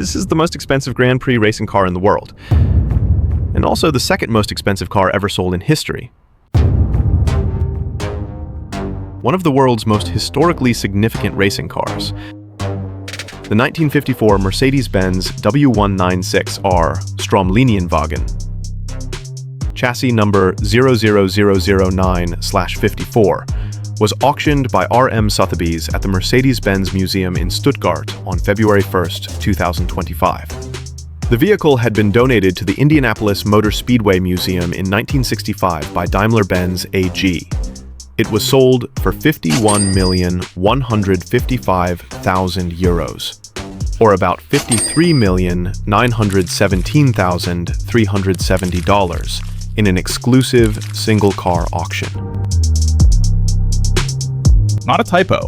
This is the most expensive Grand Prix racing car in the world, and also the second most expensive car ever sold in history. One of the world's most historically significant racing cars, the 1954 Mercedes-Benz W196 R Stromlinienwagen, chassis number 00009/54, was auctioned by R.M. Sotheby's at the Mercedes-Benz Museum in Stuttgart on February 1st, 2025. The vehicle had been donated to the Indianapolis Motor Speedway Museum in 1965 by Daimler-Benz AG. It was sold for €51,155,000, or about $53,917,370 in an exclusive single-car auction. Not a typo,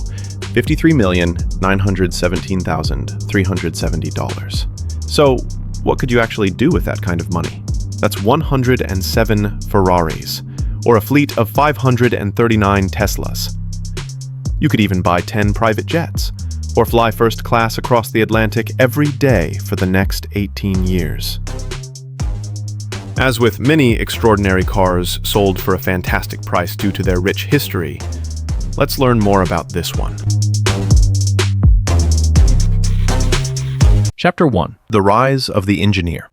$53,917,370. So, what could you actually do with that kind of money? That's 107 Ferraris, or a fleet of 539 Teslas. You could even buy 10 private jets, or fly first class across the Atlantic every day for the next 18 years. As with many extraordinary cars sold for a fantastic price due to their rich history, let's learn more about this one. Chapter 1. The Rise of the Engineer.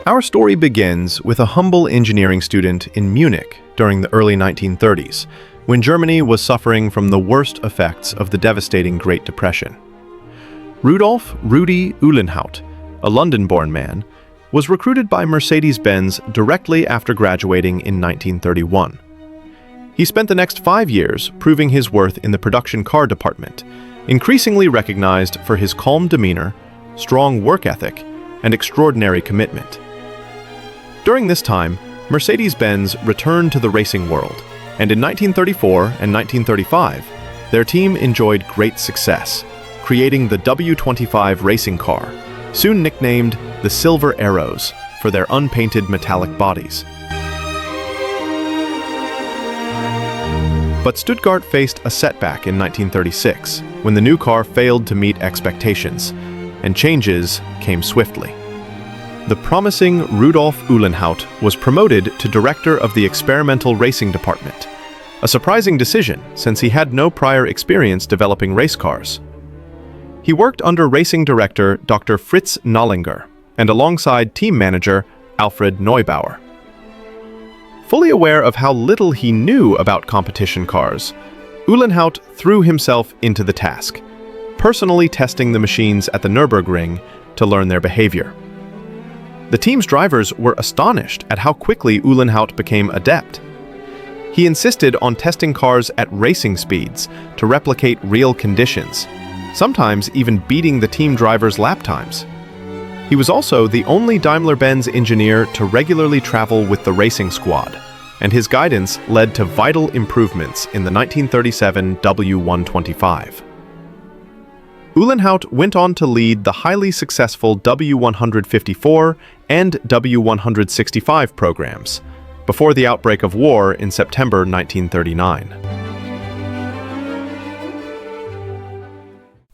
Our story begins with a humble engineering student in Munich during the early 1930s, when Germany was suffering from the worst effects of the devastating Great Depression. Rudolf "Rudy" Uhlenhaut, a London-born man, was recruited by Mercedes-Benz directly after graduating in 1931. He spent the next 5 years proving his worth in the production car department, increasingly recognized for his calm demeanor, strong work ethic, and extraordinary commitment. During this time, Mercedes-Benz returned to the racing world, and in 1934 and 1935, their team enjoyed great success, creating the W25 racing car, soon nicknamed the Silver Arrows for their unpainted metallic bodies. But Stuttgart faced a setback in 1936, when the new car failed to meet expectations, and changes came swiftly. The promising Rudolf Uhlenhaut was promoted to director of the experimental racing department, a surprising decision since he had no prior experience developing race cars. He worked under racing director Dr. Fritz Nollinger and alongside team manager Alfred Neubauer. Fully aware of how little he knew about competition cars, Uhlenhaut threw himself into the task, personally testing the machines at the Nürburgring to learn their behavior. The team's drivers were astonished at how quickly Uhlenhaut became adept. He insisted on testing cars at racing speeds to replicate real conditions, sometimes even beating the team drivers' lap times. He was also the only Daimler-Benz engineer to regularly travel with the racing squad, and his guidance led to vital improvements in the 1937 W125. Uhlenhaut went on to lead the highly successful W154 and W165 programs, before the outbreak of war in September 1939.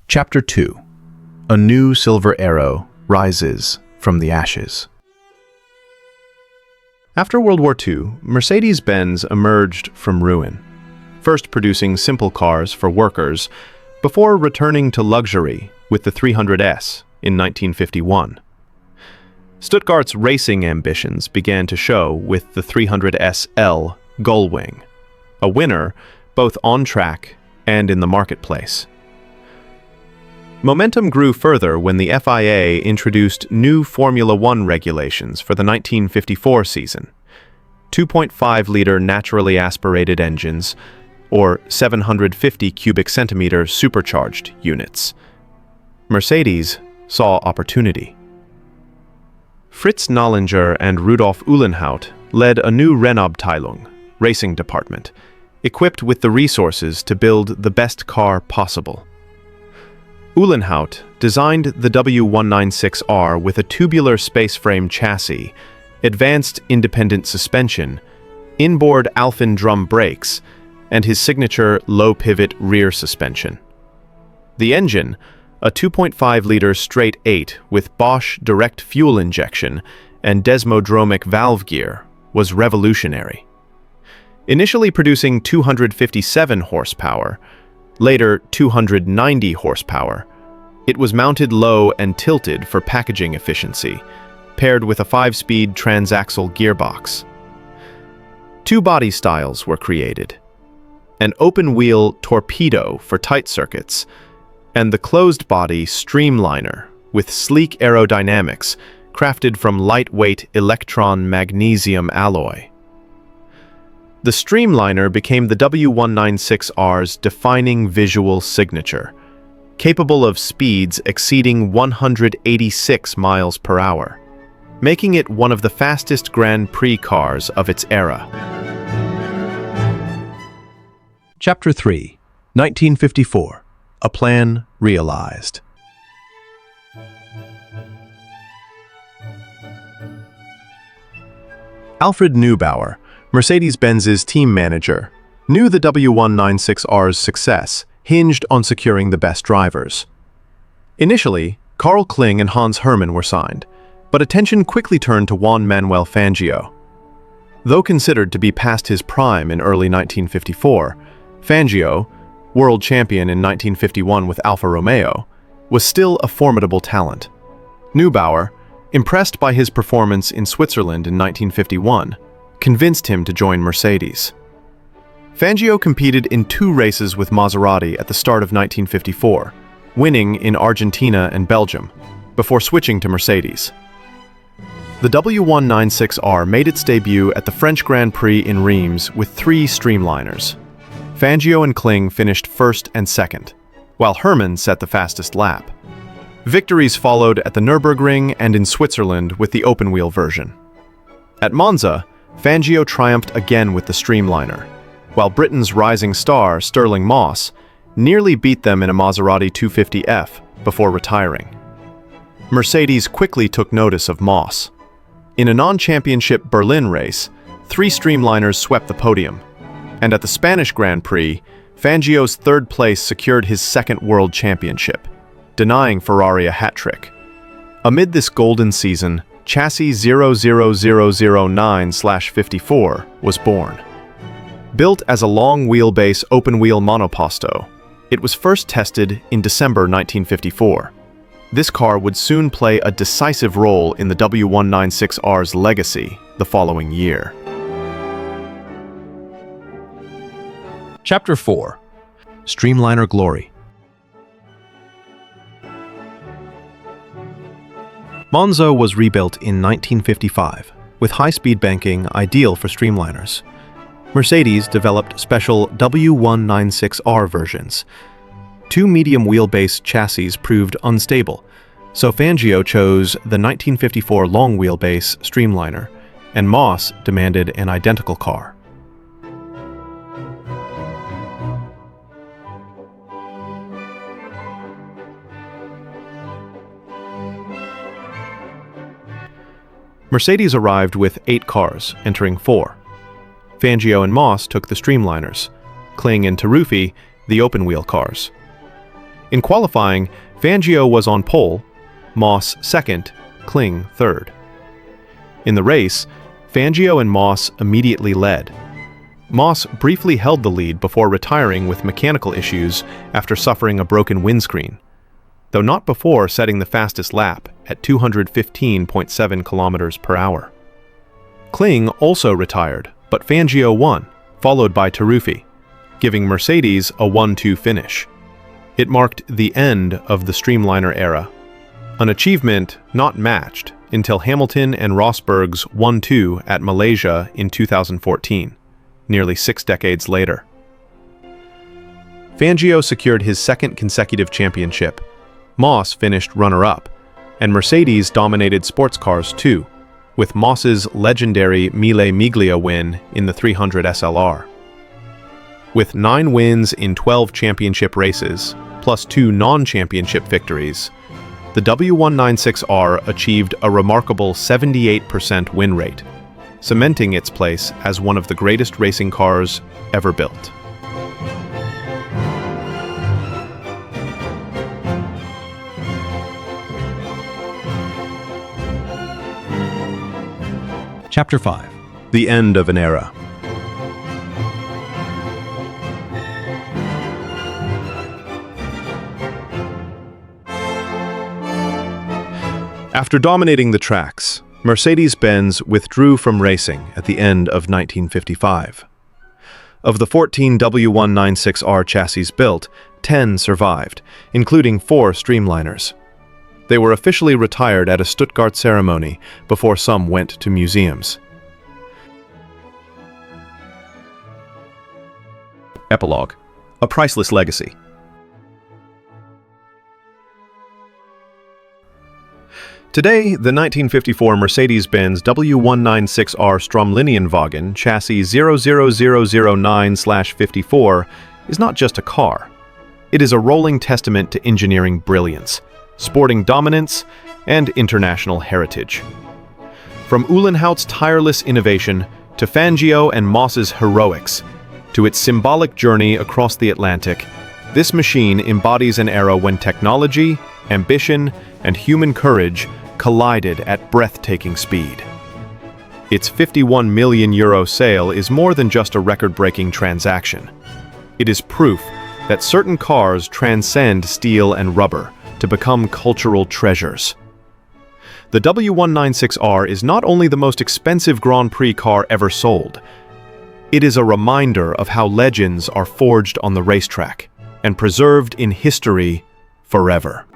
Chapter 2. A New Silver Arrow Rises from the Ashes. After World War II, Mercedes-Benz emerged from ruin, first producing simple cars for workers, before returning to luxury with the 300S in 1951. Stuttgart's racing ambitions began to show with the 300SL Gullwing, a winner both on track and in the marketplace. Momentum grew further when the FIA introduced new Formula One regulations for the 1954 season: 2.5-liter naturally aspirated engines, or 750 cubic centimeter supercharged units. Mercedes saw opportunity. Fritz Nollinger and Rudolf Uhlenhaut led a new Rennabteilung, racing department, equipped with the resources to build the best car possible. Uhlenhaut designed the W196R with a tubular space-frame chassis, advanced independent suspension, inboard Alphin drum brakes, and his signature low-pivot rear suspension. The engine, A 2.5-liter straight 8 with Bosch direct fuel injection and desmodromic valve gear was revolutionary. Initially producing 257 horsepower, later 290 horsepower, it was mounted low and tilted for packaging efficiency, paired with a 5-speed transaxle gearbox. Two body styles were created: an open-wheel torpedo for tight circuits, and the closed-body Streamliner with sleek aerodynamics crafted from lightweight electron magnesium alloy. The Streamliner became the W196R's defining visual signature, capable of speeds exceeding 186 miles per hour, making it one of the fastest Grand Prix cars of its era. Chapter 3, 1954. A plan realized. Alfred Neubauer, Mercedes-Benz's team manager, knew the W196R's success hinged on securing the best drivers. Initially, Carl Kling and Hans Hermann were signed, but attention quickly turned to Juan Manuel Fangio. Though considered to be past his prime in early 1954, Fangio, world champion in 1951 with Alfa Romeo, was still a formidable talent. Neubauer, impressed by his performance in Switzerland in 1951, convinced him to join Mercedes. Fangio competed in 2 races with Maserati at the start of 1954, winning in Argentina and Belgium, before switching to Mercedes. The W196R made its debut at the French Grand Prix in Reims with 3 Streamliners. Fangio and Kling finished first and second, while Hermann set the fastest lap. Victories followed at the Nürburgring and in Switzerland with the open-wheel version. At Monza, Fangio triumphed again with the Streamliner, while Britain's rising star, Stirling Moss, nearly beat them in a Maserati 250F before retiring. Mercedes quickly took notice of Moss. In a non-championship Berlin race, 3 Streamliners swept the podium, and at the Spanish Grand Prix, Fangio's 3rd place secured his 2nd world championship, denying Ferrari a hat-trick. Amid this golden season, chassis 00009/54 was born. Built as a long-wheelbase open-wheel monoposto, it was first tested in December 1954. This car would soon play a decisive role in the W196R's legacy the following year. Chapter 4. Streamliner Glory. Monza was rebuilt in 1955, with high-speed banking ideal for Streamliners. Mercedes developed special W196R versions. 2 medium wheelbase chassis proved unstable, so Fangio chose the 1954 long wheelbase Streamliner, and Moss demanded an identical car. Mercedes arrived with 8 cars, entering 4. Fangio and Moss took the Streamliners, Kling and Taruffi the open-wheel cars. In qualifying, Fangio was on pole, Moss 2nd, Kling 3rd. In the race, Fangio and Moss immediately led. Moss briefly held the lead before retiring with mechanical issues after suffering a broken windscreen, though not before setting the fastest lap at 215.7 kilometers per hour. Kling also retired, but Fangio won, followed by Taruffi, giving Mercedes a 1-2 finish. It marked the end of the Streamliner era, an achievement not matched until Hamilton and Rosberg's 1-2 at Malaysia in 2014, nearly 6 decades later. Fangio secured his 2nd consecutive championship. Moss finished runner-up, and Mercedes dominated sports cars too, with Moss's legendary Mille Miglia win in the 300 SLR. With 9 wins in 12 championship races, plus 2 non-championship victories, the W196R achieved a remarkable 78% win rate, cementing its place as one of the greatest racing cars ever built. Chapter 5. The end of an era. After dominating the tracks, Mercedes-Benz withdrew from racing at the end of 1955. Of the 14 W196R chassis built, 10 survived, including 4 Streamliners. They were officially retired at a Stuttgart ceremony before some went to museums. Epilogue, a priceless legacy. Today, the 1954 Mercedes-Benz W196R Stromlinienwagen chassis 00009/54 is not just a car. It is a rolling testament to engineering brilliance, sporting dominance, and international heritage. From Uhlenhaut's tireless innovation to Fangio and Moss's heroics, to its symbolic journey across the Atlantic, this machine embodies an era when technology, ambition, and human courage collided at breathtaking speed. Its €51 million sale is more than just a record-breaking transaction. It is proof that certain cars transcend steel and rubber to become cultural treasures. The W196R is not only the most expensive Grand Prix car ever sold, it is a reminder of how legends are forged on the racetrack and preserved in history forever.